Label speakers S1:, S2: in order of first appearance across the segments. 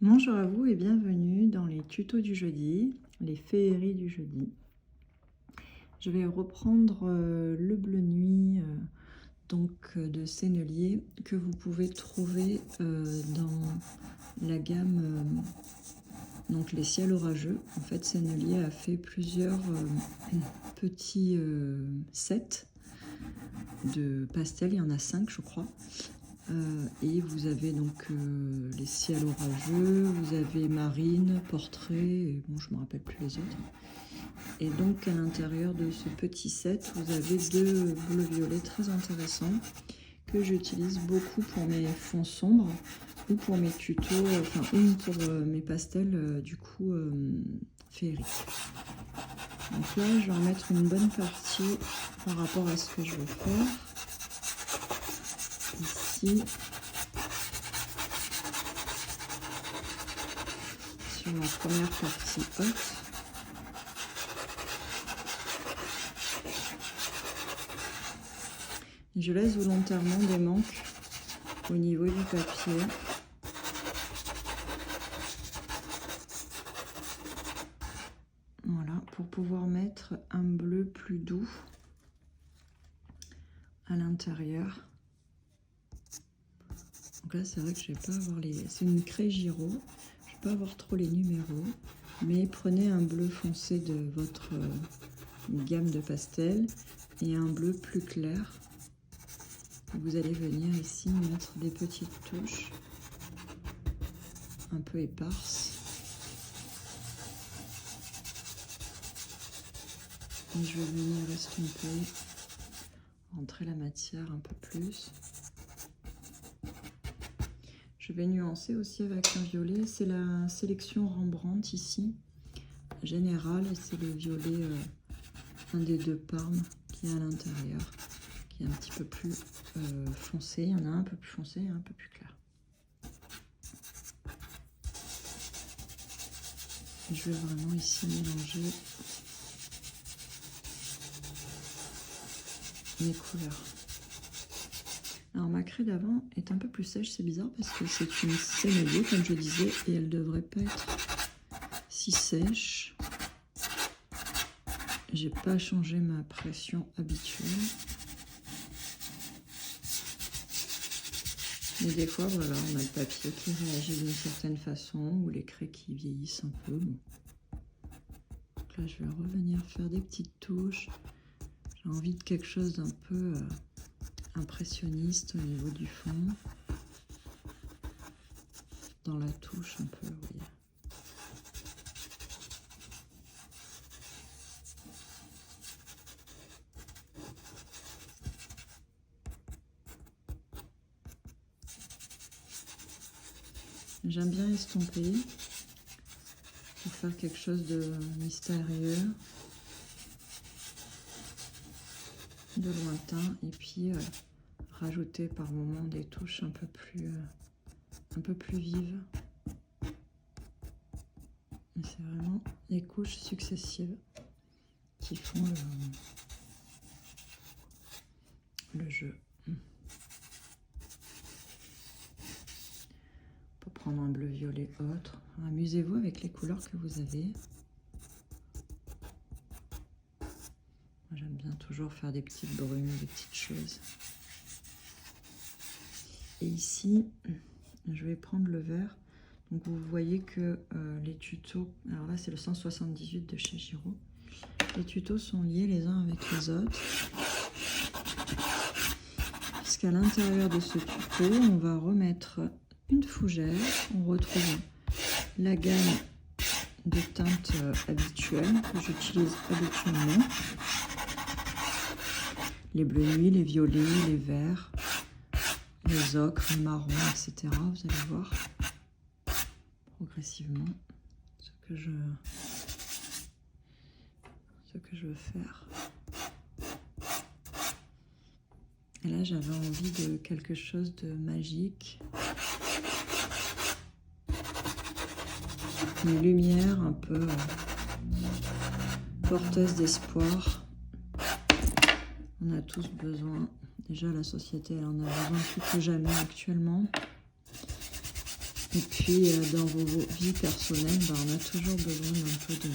S1: Bonjour à vous et bienvenue dans les tutos du jeudi, les féeries du jeudi. Je vais reprendre le bleu nuit de Sennelier que vous pouvez trouver dans la gamme les ciels orageux. En fait, Sennelier a fait plusieurs petits sets de pastels, il y en a 5 je crois. Et vous avez donc les ciels orageux, vous avez marine, portrait, et bon, je ne me rappelle plus les autres. Et donc à l'intérieur de ce petit set, vous avez deux bleus-violets très intéressants que j'utilise beaucoup pour mes fonds sombres ou pour mes tutos, ou pour mes pastels du coup féeriques. Donc là, je vais en mettre une bonne partie par rapport à ce que je veux faire. Ici, sur la première partie haute. Je laisse volontairement des manques au niveau du papier. Voilà, pour pouvoir mettre un bleu plus doux à l'intérieur. Donc là, c'est vrai que je vais pas avoir les... C'est une craie Giraud. Je vais pas avoir trop les numéros. Mais prenez un bleu foncé de votre gamme de pastels et un bleu plus clair. Vous allez venir ici mettre des petites touches un peu éparses. Et je vais venir estomper, rentrer la matière un peu plus. Je vais nuancer aussi avec un violet. C'est la sélection Rembrandt ici, générale. C'est le violet, un des deux Parme qui est à l'intérieur, qui est un petit peu plus foncé. Il y en a un peu plus foncé et un peu plus clair. Et je vais vraiment ici mélanger mes couleurs. Alors ma craie d'avant est un peu plus sèche, c'est bizarre parce que c'est une Sennelier comme je disais et elle devrait pas être si sèche. J'ai pas changé ma pression habituelle. Mais des fois voilà, on a le papier qui réagit d'une certaine façon ou les craies qui vieillissent un peu. Bon. Donc là je vais revenir faire des petites touches. J'ai envie de quelque chose d'un peu impressionniste au niveau du fond, dans la touche un peu, vous voyez. J'aime bien estomper pour faire quelque chose de mystérieux, de lointain, et puis rajouter par moments des touches un peu plus vives. Et c'est vraiment les couches successives qui font le jeu. Pour prendre un bleu violet autre, amusez-vous avec les couleurs que vous avez. J'aime bien toujours faire des petites brumes, des petites choses. Et ici, je vais prendre le vert. Donc vous voyez que les tutos, alors là c'est le 178 de chez Giraud. Les tutos sont liés les uns avec les autres. Puisqu'à l'intérieur de ce tuto, on va remettre une fougère. On retrouve la gamme de teintes habituelles que j'utilise habituellement. Les bleus nuit, les violets, les verts, les ocres, les marrons, etc. Vous allez voir progressivement ce que je veux faire. Et là, j'avais envie de quelque chose de magique. Une lumière un peu porteuse d'espoir. On a tous besoin. Déjà, la société, elle en a besoin plus que jamais actuellement. Et puis dans vos vies personnelles, ben, on a toujours besoin d'un peu de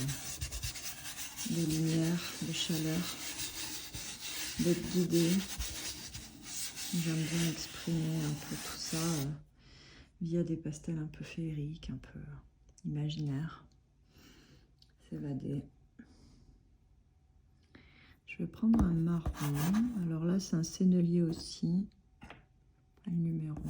S1: lumière, de chaleur, d'être guidé. J'aime bien exprimer un peu tout ça via des pastels un peu féeriques, un peu imaginaires. S'évader. Je vais prendre un marron. Alors là, c'est un sennelier aussi. Le numéro.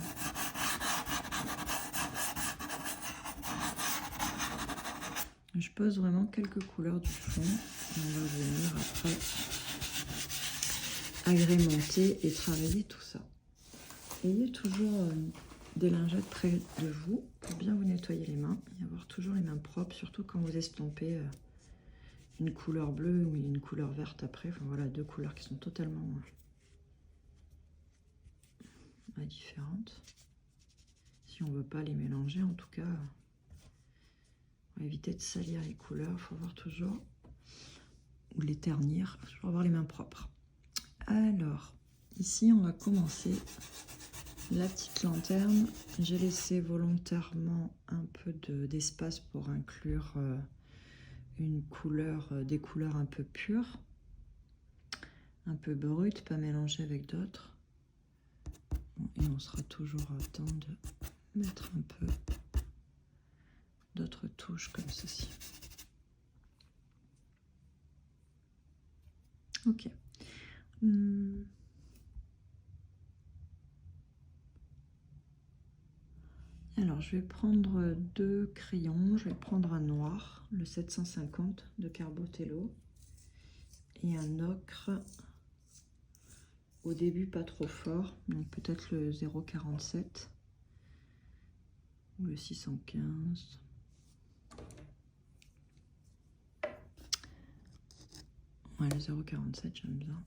S1: Je pose vraiment quelques couleurs du fond. Et on va venir après agrémenter et travailler tout ça. Ayez toujours des lingettes près de vous pour bien vous nettoyer les mains et avoir toujours les mains propres, surtout quand vous estompez une couleur bleue ou une couleur verte après. Enfin voilà, deux couleurs qui sont totalement différentes. Si on ne veut pas les mélanger, en tout cas, on va éviter de salir les couleurs. Il faut avoir toujours, ou les ternir, il faut toujours avoir les mains propres. Alors, ici, on va commencer la petite lanterne. J'ai laissé volontairement un peu d'espace pour inclure une couleur, des couleurs un peu pures, un peu brutes, pas mélangées avec d'autres. Et on sera toujours à temps de mettre un peu d'autres touches comme ceci. Ok. Alors, je vais prendre deux crayons. Je vais prendre un noir, le 750 de Carbotello, et un ocre. Au début, pas trop fort, donc peut-être le 0,47 ou le 615. Ouais, le 0,47, j'aime bien.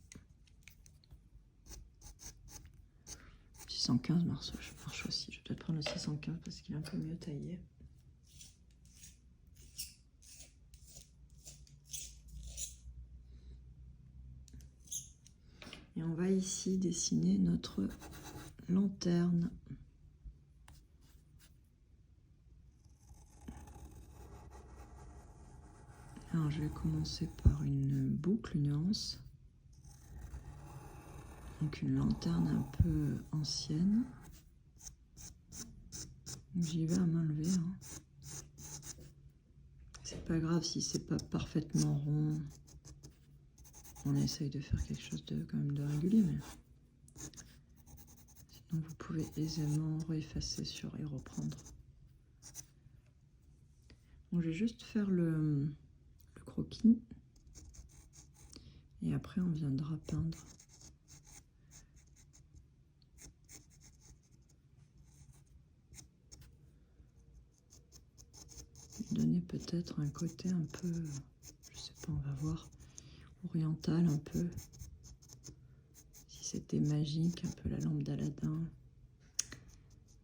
S1: 615 marche aussi. Je vais peut-être prendre le 615 parce qu'il est un peu mieux taillé. Et on va ici dessiner notre lanterne. Alors je vais commencer par une boucle, une anse. Donc une lanterne un peu ancienne. J'y vais à main levée. Hein. C'est pas grave si c'est pas parfaitement rond. On essaye de faire quelque chose de quand même de régulier, mais sinon vous pouvez aisément effacer sur et reprendre. Donc je vais juste faire le croquis et après on viendra peindre. Donner peut-être un côté un peu, je sais pas, on va voir, oriental un peu. Si c'était magique, un peu la lampe d'Aladin,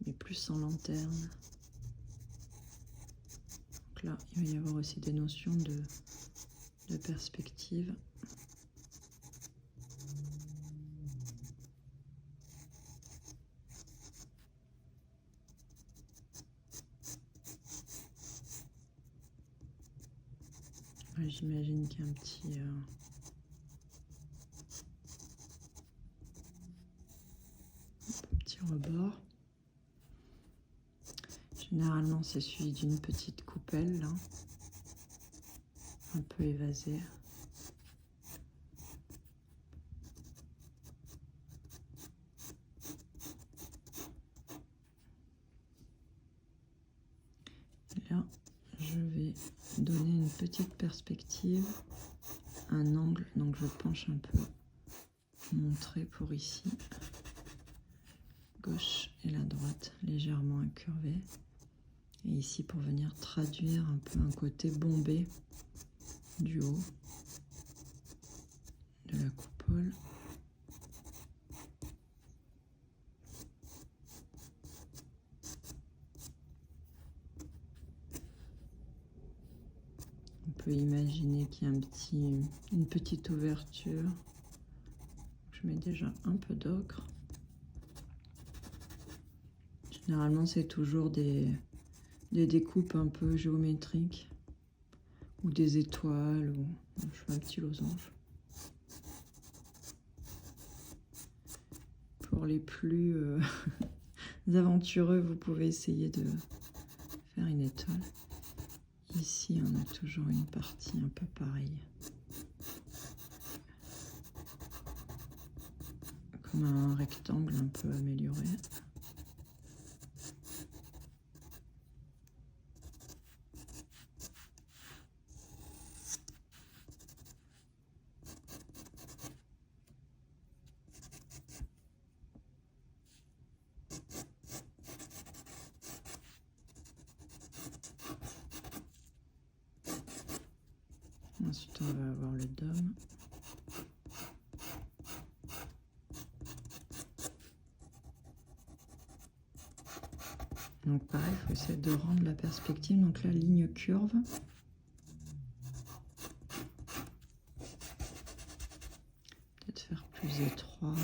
S1: mais plus sans lanterne. Donc là, il va y avoir aussi des notions de perspective. J'imagine qu'il y a un petit rebord. Généralement, c'est suivi d'une petite coupelle, là, un peu évasée. Et là, je vais donner une petite perspective, un angle, donc je penche un peu mon trait pour ici, gauche et la droite légèrement incurvée, et ici pour venir traduire un peu un côté bombé du haut de la coupole. On peut imaginer qu'il y a une petite ouverture. Je mets déjà un peu d'ocre. Généralement, c'est toujours des découpes un peu géométriques ou des étoiles. Ou... Je fais un petit losange. Pour les plus aventureux, vous pouvez essayer de faire une étoile. Ici, on a toujours une partie un peu pareille. Comme un rectangle un peu amélioré. Ensuite, on va avoir le dôme. Donc pareil, il faut essayer de rendre la perspective. Donc la ligne curve. Peut-être faire plus étroit.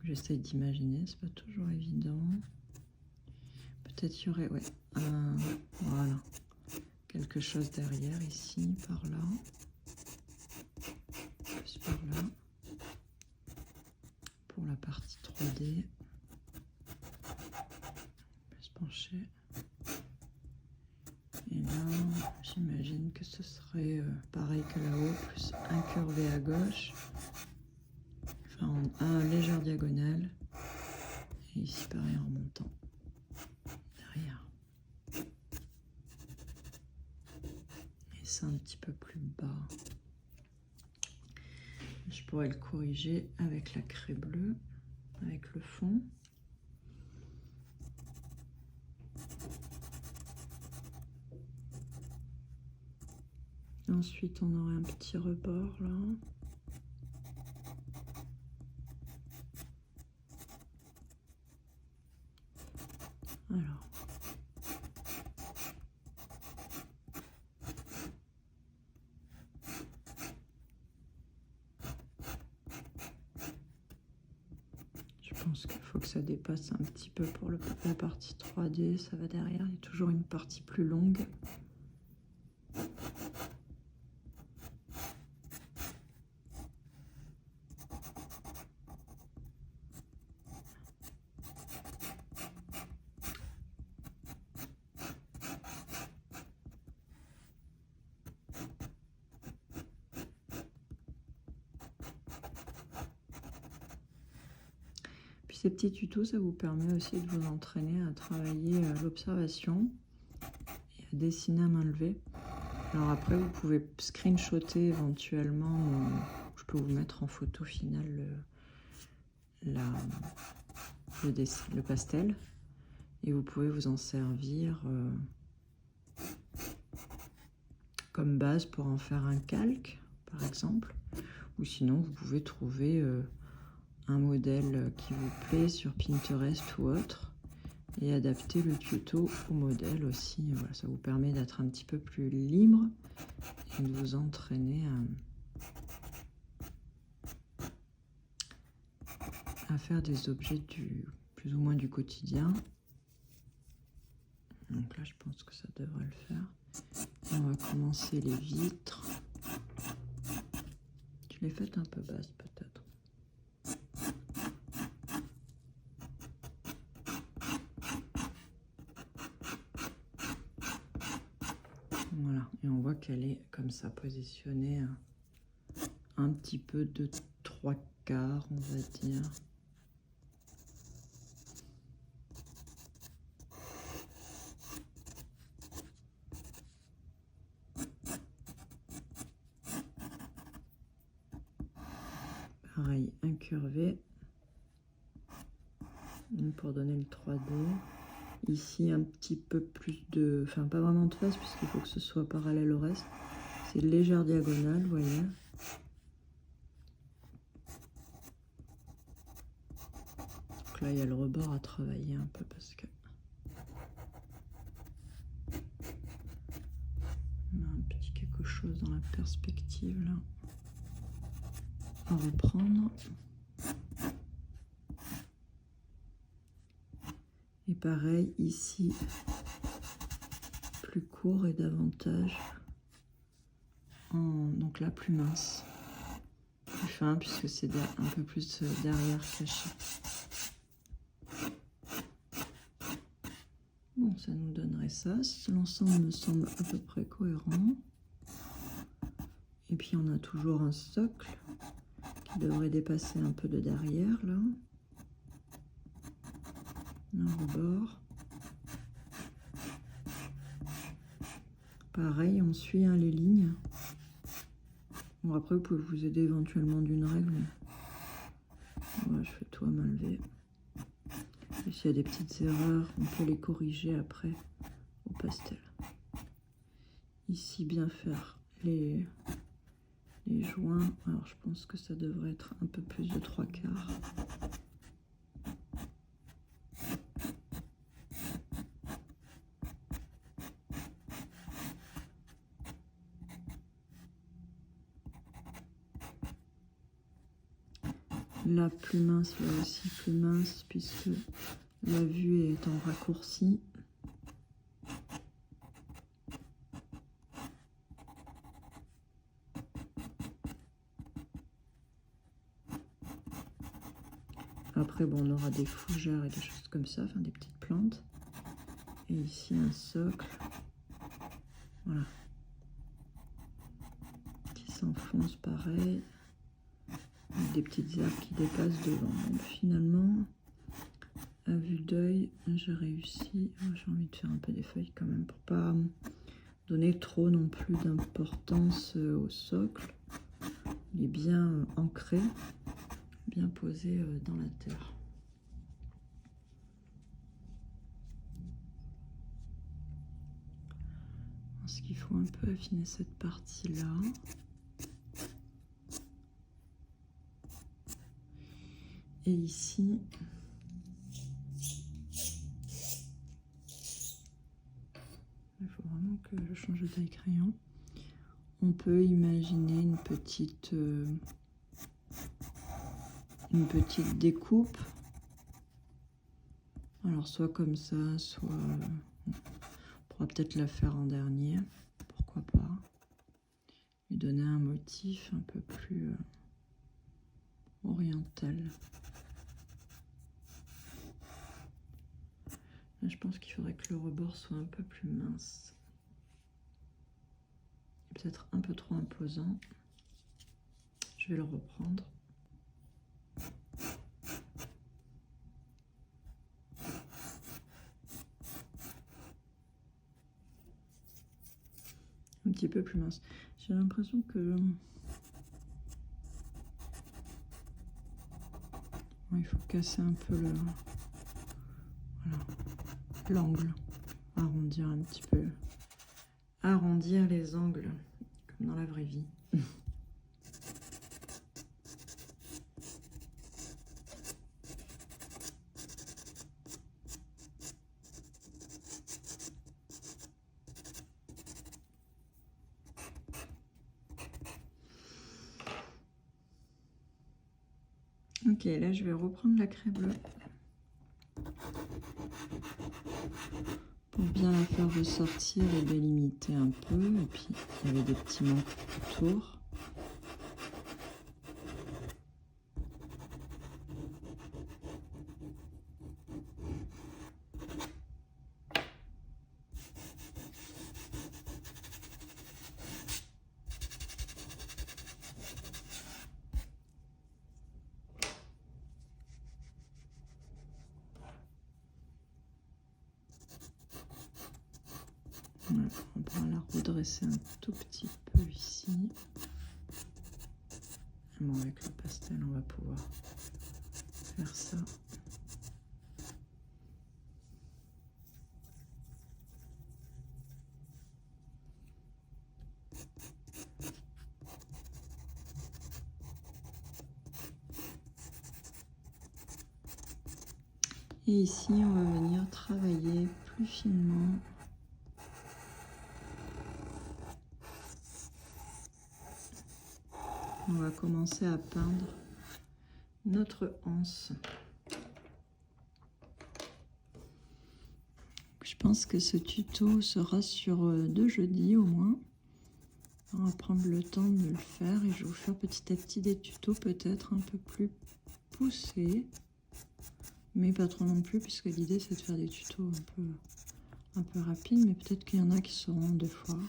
S1: J'essaie d'imaginer, c'est pas toujours évident. Peut-être il y aurait, ouais, voilà, quelque chose derrière ici, par là, plus par là, pour la partie 3D. On peut se pencher. Et là, j'imagine que ce serait pareil que là-haut, plus incurvé à gauche, enfin un légère diagonale, et ici pareil en remontant derrière. Et c'est un petit peu plus bas. Je pourrais le corriger avec la craie bleue, avec le fond. Ensuite, on aurait un petit rebord là. Alors. Je pense qu'il faut que ça dépasse un petit peu pour la partie 3D. Ça va derrière. Il y a toujours une partie plus longue. Ces petits tutos, ça vous permet aussi de vous entraîner à travailler l'observation et à dessiner à main levée. Alors après, vous pouvez screenshotter éventuellement, je peux vous mettre en photo finale le pastel, et vous pouvez vous en servir comme base pour en faire un calque, par exemple, ou sinon vous pouvez trouver un modèle qui vous plaît sur Pinterest ou autre et adapter le tuto au modèle aussi. Voilà, ça vous permet d'être un petit peu plus libre et de vous entraîner à faire des objets plus ou moins du quotidien. Donc là, je pense que ça devrait le faire. Et on va commencer les vitres. Je l'ai faite un peu basse peut-être. Voilà, et on voit qu'elle est comme ça positionnée un petit peu de 3/4, on va dire. Pareil, incurvé pour donner le 3D. Ici, un petit peu plus de... Enfin, pas vraiment de face, puisqu'il faut que ce soit parallèle au reste. C'est une légère diagonale, vous voyez. Donc là, il y a le rebord à travailler un peu, parce que... On a un petit quelque chose dans la perspective, là. À reprendre. pareil, ici, plus court et davantage, donc là, plus mince, plus fin, puisque c'est un peu plus derrière caché. Bon, ça nous donnerait ça. L'ensemble me semble à peu près cohérent. Et puis, on a toujours un socle qui devrait dépasser un peu de derrière, là. Un rebord. Pareil, on suit les lignes. Bon, après, vous pouvez vous aider éventuellement d'une règle. Ouais, je fais tout à main levée. Et s'il y a des petites erreurs, on peut les corriger après au pastel. Ici, bien faire les joints. Alors, je pense que ça devrait être un peu plus de 3/4. Là, plus mince, là aussi plus mince, puisque la vue est en raccourci. Après, bon, on aura des fougères et des choses comme ça, enfin des petites plantes. Et ici, un socle. Voilà. Qui s'enfonce pareil. Avec des petites herbes qui dépassent devant. Donc finalement, à vue d'œil, j'ai réussi. Oh, j'ai envie de faire un peu des feuilles quand même pour pas donner trop non plus d'importance au socle. Il est bien ancré, bien posé dans la terre. Je pense qu'il faut un peu affiner cette partie-là. Et ici, il faut vraiment que je change de taille crayon. On peut imaginer une petite découpe. Alors soit comme ça, soit on pourra peut-être la faire en dernier. Pourquoi pas. Lui donner un motif un peu plus oriental. Là, je pense qu'il faudrait que le rebord soit un peu plus mince. Peut-être un peu trop imposant. Je vais le reprendre. Un petit peu plus mince. J'ai l'impression que il faut casser un peu l'angle, arrondir un petit peu, arrondir les angles comme dans la vraie vie. Ok, là je vais reprendre la craie bleue pour bien la faire ressortir et délimiter un peu. Et puis il y avait des petits manques autour. Voilà, on pourra la redresser un tout petit peu ici. Bon, avec le pastel, on va pouvoir faire ça. Et ici, on va venir travailler plus finement. On va commencer à peindre notre anse. je pense que ce tuto sera sur 2 jeudis au moins. On va prendre le temps de le faire et je vais vous faire petit à petit des tutos peut-être un peu plus poussés. Mais pas trop non plus, puisque l'idée c'est de faire des tutos un peu rapides, mais peut-être qu'il y en a qui seront 2 fois.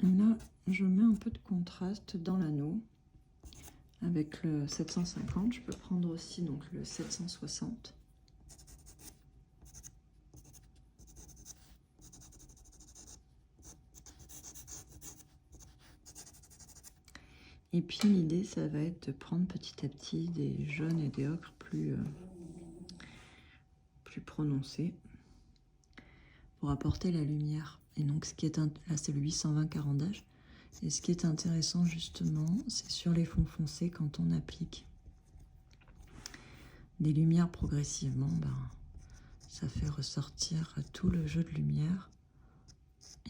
S1: Et là, je mets un peu de contraste dans l'anneau avec le 750. Je peux prendre aussi donc le 760. Et puis l'idée, ça va être de prendre petit à petit des jaunes et des ocres plus prononcés pour apporter la lumière. Et donc, ce qui est là, c'est le 820 carandage. Et ce qui est intéressant justement, c'est sur les fonds foncés, quand on applique des lumières progressivement, ça fait ressortir tout le jeu de lumière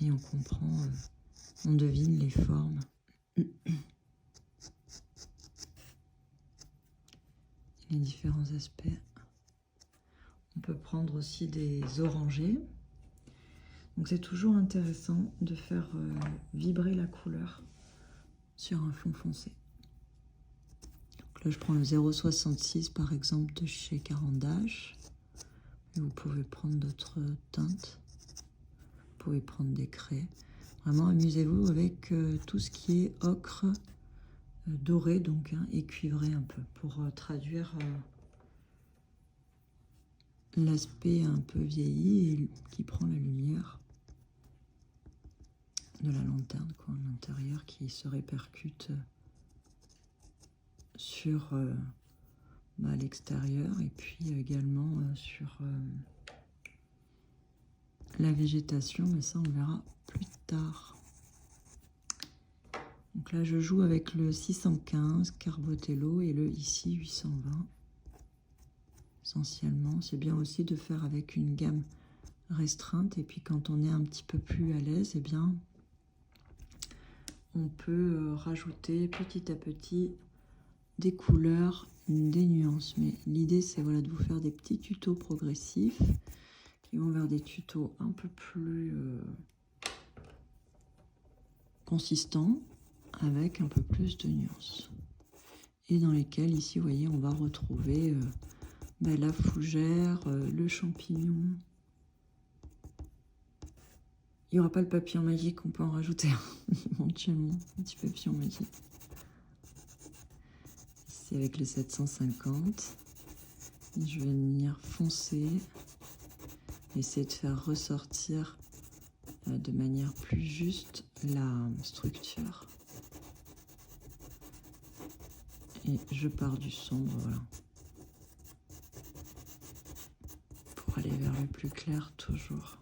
S1: et on comprend, on devine les formes. Les différents aspects. On peut prendre aussi des orangés. Donc c'est toujours intéressant de faire vibrer la couleur sur un fond foncé. Donc là je prends le 0,66 par exemple de chez Carandache. Vous pouvez prendre d'autres teintes. Vous pouvez prendre des craies. Vraiment amusez-vous avec tout ce qui est ocre doré, donc et cuivré un peu, pour traduire l'aspect un peu vieilli et qui prend la lumière de la lanterne, quoi, à l'intérieur, qui se répercute sur l'extérieur et puis également sur la végétation, mais ça on verra plus tard. Donc là je joue avec le 615 Carbotello et le ici 820. Essentiellement, c'est bien aussi de faire avec une gamme restreinte, et puis quand on est un petit peu plus à l'aise, eh bien on peut rajouter petit à petit des couleurs, des nuances. Mais l'idée c'est voilà, de vous faire des petits tutos progressifs qui vont vers des tutos un peu plus consistants, avec un peu plus de nuances. Et dans lesquels ici, vous voyez, on va retrouver la fougère, le champignon. Il n'y aura pas le papillon magique, on peut en rajouter éventuellement, un petit papillon magique. Ici avec le 750, je vais venir foncer, essayer de faire ressortir de manière plus juste la structure. Et je pars du sombre, voilà. Pour aller vers le plus clair toujours.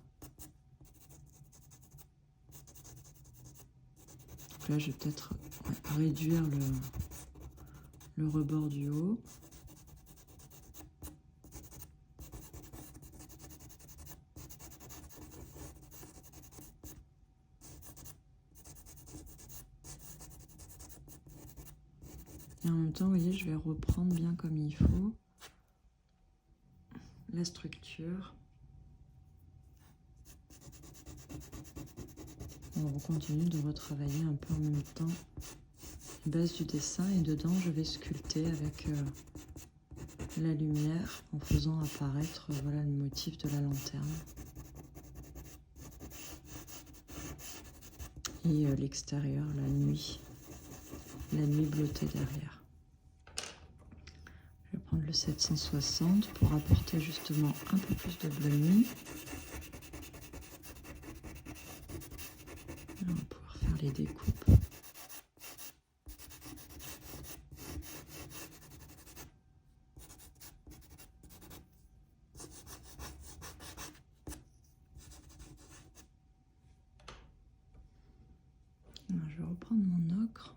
S1: Donc là, je vais peut-être réduire le rebord du haut. Et en même temps, vous voyez, je vais reprendre bien comme il faut la structure. On continue de retravailler un peu en même temps la base du dessin, et dedans je vais sculpter avec la lumière en faisant apparaître voilà, le motif de la lanterne et l'extérieur, la nuit bleutée derrière. Je vais prendre le 760 pour apporter justement un peu plus de bleu nuit. On va pouvoir faire les découpes. Alors, je vais reprendre mon ocre.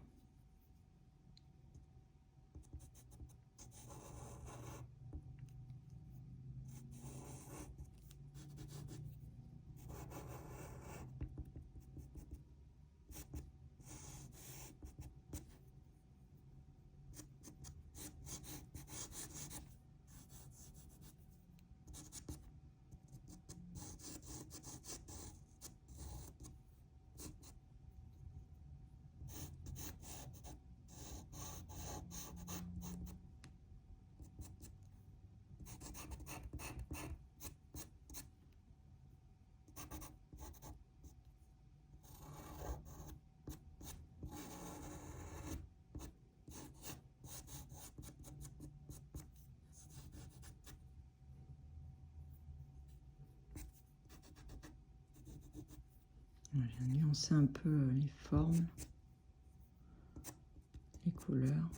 S1: J'ai nuancé un peu les formes, les couleurs.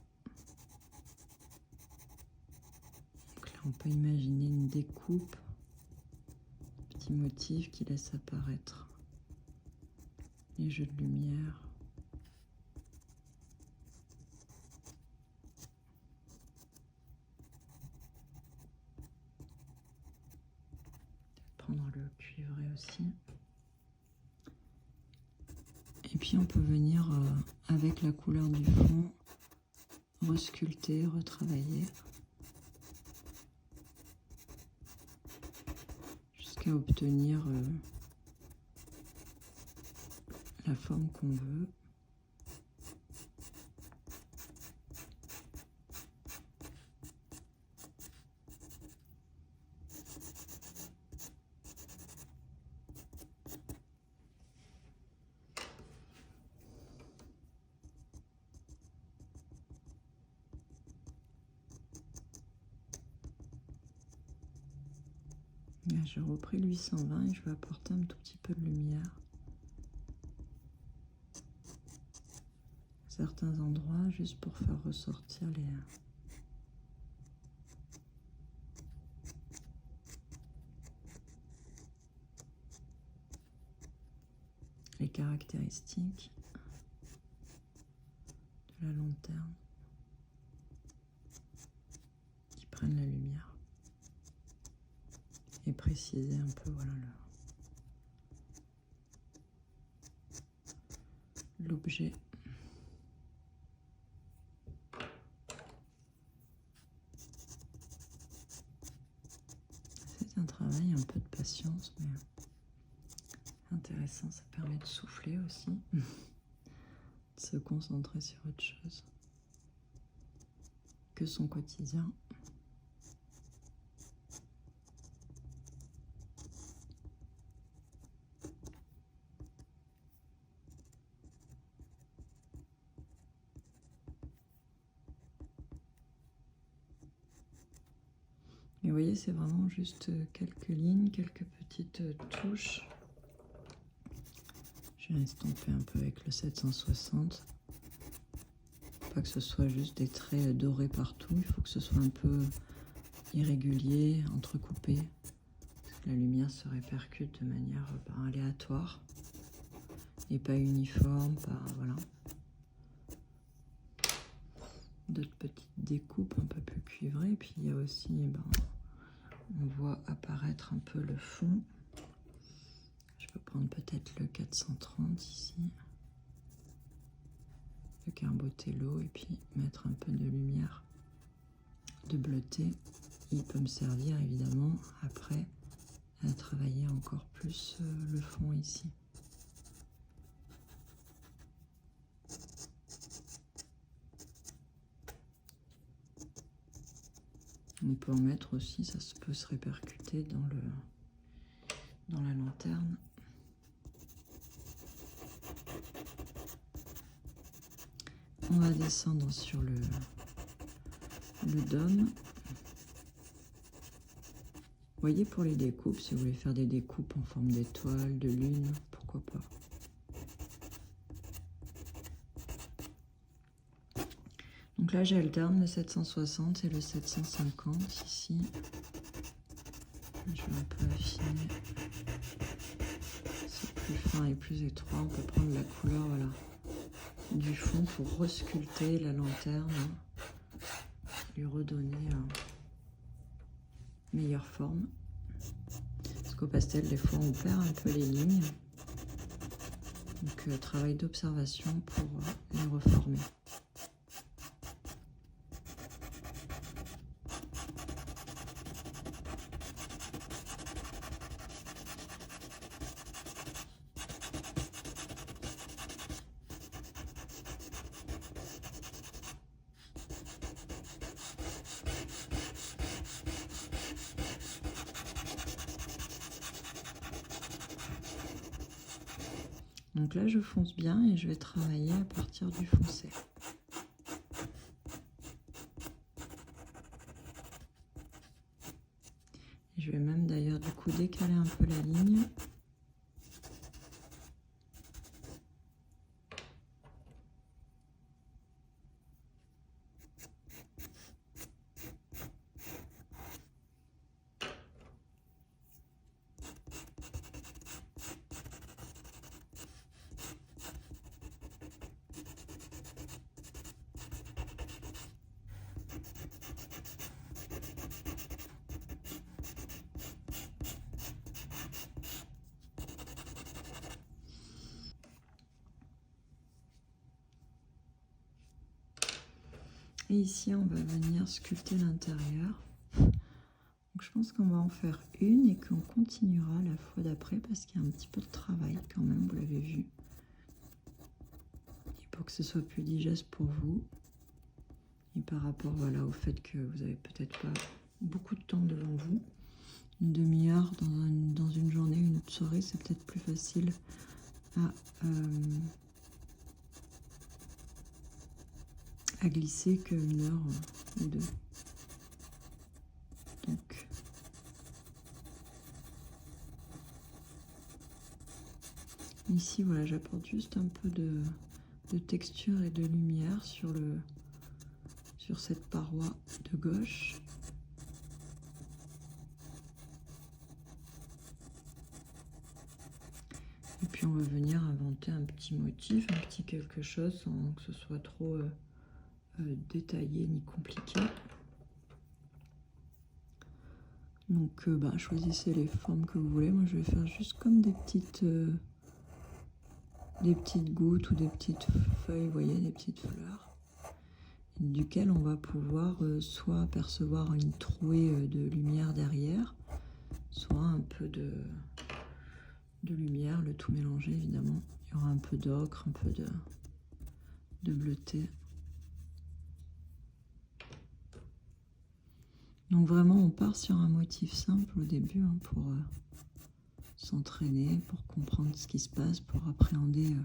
S1: Donc là, on peut imaginer une découpe, petit motif qui laisse apparaître les jeux de lumière. Prendre le cuivré aussi. Et puis on peut venir, avec la couleur du fond, resculpter, retravailler, jusqu'à obtenir la forme qu'on veut. Là, j'ai repris le 820 et je vais apporter un tout petit peu de lumière à certains endroits, juste pour faire ressortir les caractéristiques de la lanterne qui prennent la lumière. Et préciser un peu, voilà, l'objet. C'est un travail, un peu de patience, mais intéressant. Ça permet de souffler aussi, de se concentrer sur autre chose que son quotidien. Et vous voyez, c'est vraiment juste quelques lignes, quelques petites touches. Je vais estomper un peu avec le 760. Pas que ce soit juste des traits dorés partout, il faut que ce soit un peu irrégulier, entrecoupé. Parce que la lumière se répercute de manière aléatoire et pas uniforme, pas voilà. D'autres petites découpes un peu plus cuivrées. Puis il y a aussi, on voit apparaître un peu le fond. Je peux prendre peut-être le 430 ici, le Carbotello, et puis mettre un peu de lumière de bleuté. Il peut me servir évidemment après à travailler encore plus le fond ici. On peut en mettre aussi, ça peut se répercuter dans la lanterne. On va descendre sur le dôme. Vous voyez, pour les découpes, si vous voulez faire des découpes en forme d'étoile, de lune, pourquoi pas. Donc là, j'alterne le 760 et le 750 ici. Je vais un peu affiner. C'est plus fin et plus étroit. On peut prendre la couleur, voilà, du fond pour resculpter la lanterne, lui redonner une meilleure forme. Parce qu'au pastel, des fois, on perd un peu les lignes. Donc, travail d'observation pour les reformer. Donc là, je fonce bien et je vais travailler à partir du foncé. Je vais même d'ailleurs du coup décaler un peu la ligne Et ici, on va venir sculpter l'intérieur. Donc, je pense qu'on va en faire une et qu'on continuera la fois d'après parce qu'il y a un petit peu de travail quand même, vous l'avez vu. Et pour que ce soit plus digeste pour vous. Et par rapport voilà, au fait que vous n'avez peut-être pas beaucoup de temps devant vous. Une demi-heure dans une journée, une autre soirée, c'est peut-être plus facile à glisser qu'une heure ou deux. Donc, ici, voilà, j'apporte juste un peu de texture et de lumière sur cette paroi de gauche. Et puis on va venir inventer un petit motif, un petit quelque chose sans que ce soit trop détaillé ni compliqué. Donc choisissez les formes que vous voulez. Moi je vais faire juste comme des petites gouttes ou des petites feuilles, vous voyez, des petites fleurs, duquel on va pouvoir soit percevoir une trouée de lumière derrière, soit un peu de lumière, le tout mélangé évidemment. Il y aura un peu d'ocre, un peu de bleuté. Donc vraiment on part sur un motif simple au début pour s'entraîner, pour comprendre ce qui se passe, pour appréhender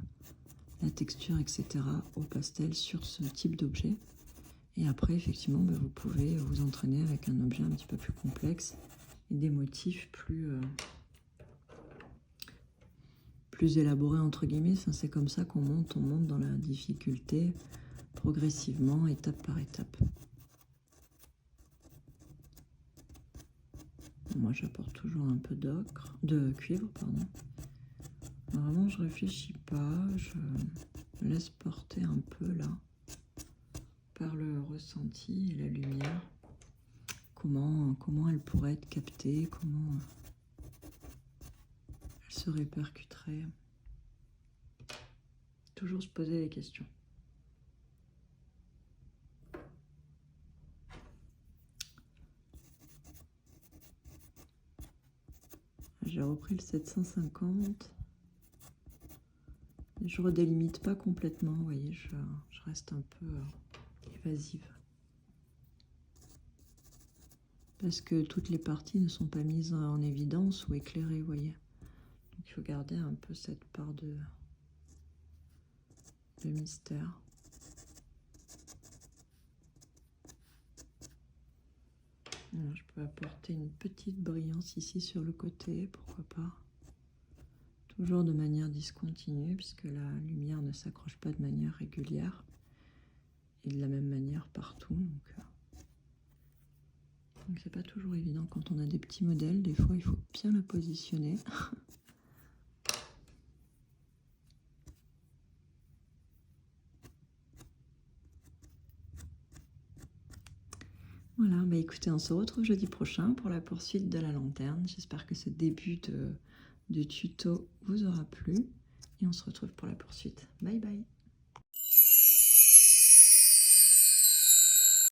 S1: la texture, etc. au pastel sur ce type d'objet. Et après effectivement vous pouvez vous entraîner avec un objet un petit peu plus complexe et des motifs plus élaborés entre guillemets. Enfin, c'est comme ça qu'on monte, on monte dans la difficulté progressivement, étape par étape. Moi j'apporte toujours un peu de cuivre, pardon. Vraiment je réfléchis pas, je me laisse porter un peu là par le ressenti et la lumière. Comment elle pourrait être captée, comment elle se répercuterait. Toujours se poser les questions. J'ai repris le 750. Je redélimite pas complètement, vous voyez, je reste un peu évasive. Parce que toutes les parties ne sont pas mises en évidence ou éclairées, vous voyez. Donc il faut garder un peu cette part de mystère. Alors, je peux apporter une petite brillance ici sur le côté, pourquoi pas. Toujours de manière discontinue, puisque la lumière ne s'accroche pas de manière régulière. Et de la même manière partout. Donc c'est pas toujours évident quand on a des petits modèles. Des fois, il faut bien la positionner. Voilà, écoutez, on se retrouve jeudi prochain pour la poursuite de la lanterne. J'espère que ce début de tuto vous aura plu. Et on se retrouve pour la poursuite. Bye bye!